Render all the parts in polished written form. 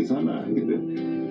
sana gitu.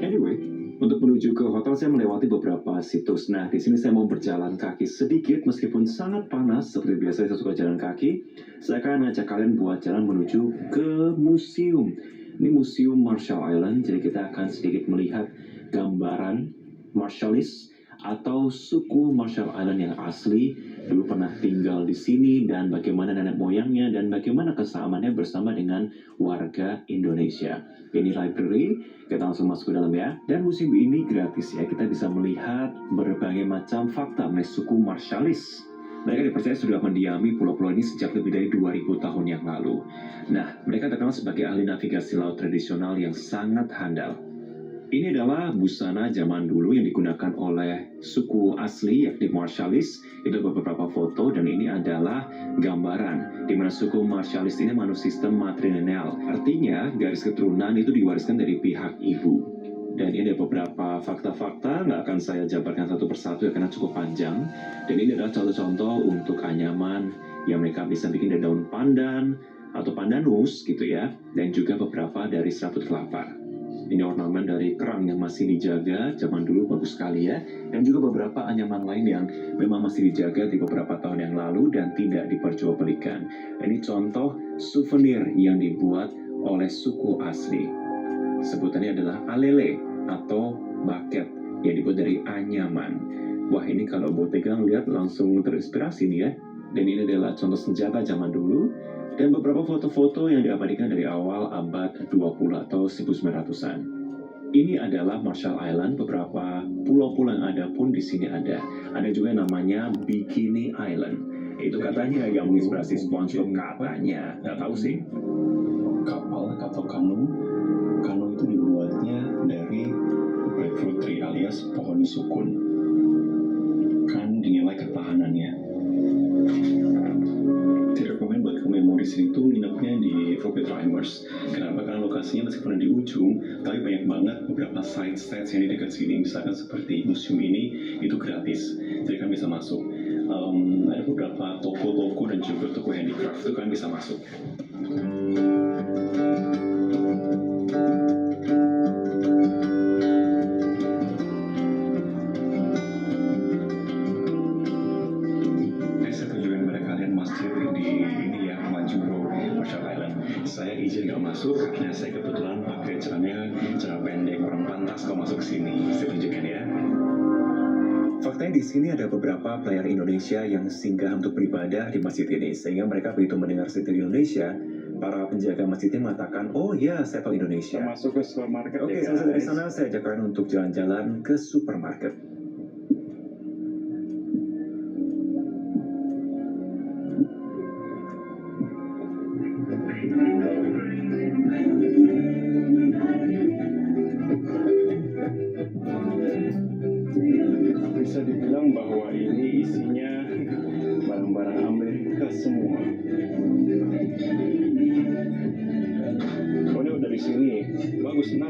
Anyway, untuk menuju ke hotel saya melewati beberapa situs. Nah, di sini saya mau berjalan kaki sedikit meskipun sangat panas seperti biasa saya suka jalan kaki. Saya akan ngajak kalian buat jalan menuju ke museum. Ini Museum Marshall Island, jadi kita akan sedikit melihat gambaran Marshallis atau suku Marshall Island yang asli dulu pernah tinggal di sini dan bagaimana nenek moyangnya dan bagaimana kesamaannya bersama dengan warga Indonesia. Ini library, kita langsung masuk ke dalam ya. Dan museum ini gratis ya, kita bisa melihat berbagai macam fakta mengenai suku Marshallis. Mereka dipercaya sudah mendiami pulau-pulau ini sejak lebih dari 2000 tahun yang lalu. Nah, mereka terkenal sebagai ahli navigasi laut tradisional yang sangat handal. Ini adalah busana zaman dulu yang digunakan oleh suku asli yakni Marshallis. Itu beberapa foto dan ini adalah gambaran di mana suku Marshallis ini menganut sistem matrilineal. Artinya garis keturunan itu diwariskan dari pihak ibu. Dan ini ada beberapa fakta-fakta, nggak akan saya jabarkan satu persatu ya karena cukup panjang. Dan ini adalah contoh-contoh untuk anyaman yang mereka bisa bikin dari daun pandan atau pandanus gitu ya. Dan juga beberapa dari serabut kelapa. Ini ornamen dari kerang yang masih dijaga, zaman dulu bagus sekali ya. Dan juga beberapa anyaman lain yang memang masih dijaga di beberapa tahun yang lalu dan tidak diperjualbelikan. Ini contoh souvenir yang dibuat oleh suku asli. Sebutannya adalah alele atau bucket yang dibuat dari anyaman. Wah, ini kalau buat pegang lihat langsung terinspirasi nih ya. Dan ini adalah contoh senjata zaman dulu dan beberapa foto-foto yang diabadikan dari awal abad 20 atau 1900-an. Ini adalah Marshall Island, beberapa pulau-pulau yang ada pun di sini ada. Ada juga yang namanya Bikini Island. Itu katanya yang menginspirasi SpongeBob katanya, nggak tahu sih. Kapal atau kanu itu dibuatnya dari breadfruit tree alias pohon sukun. Kan dinilai ketahanannya. Direkomend buat kamu yang mau di sini tuh nginepnya di Robert Reimers. Kenapa? Karena lokasinya meskipun di ujung, tapi banyak banget beberapa side-sites yang di dekat sini. Misalkan seperti museum ini, itu gratis. Jadi kan bisa masuk. Ada beberapa toko-toko dan juga toko handicraft itu kan bisa masuk. Saya izin nggak masuk karena saya kebetulan pakai celana pendek, orang pantas kalau masuk sini. Saya tunjukkan ya. Faktanya di sini ada beberapa player Indonesia yang singgah untuk beribadah di masjid ini, sehingga mereka begitu mendengar cerita Indonesia, para penjaga masjid ini mengatakan, oh ya, saya tahu Indonesia. Masuk ke supermarket. Oke, selesai dari sana saya ajak kalian untuk jalan-jalan ke supermarket. Bisa dibilang bahwa ini isinya barang-barang Amerika semua. Oh, ini udah di sini. Bagus,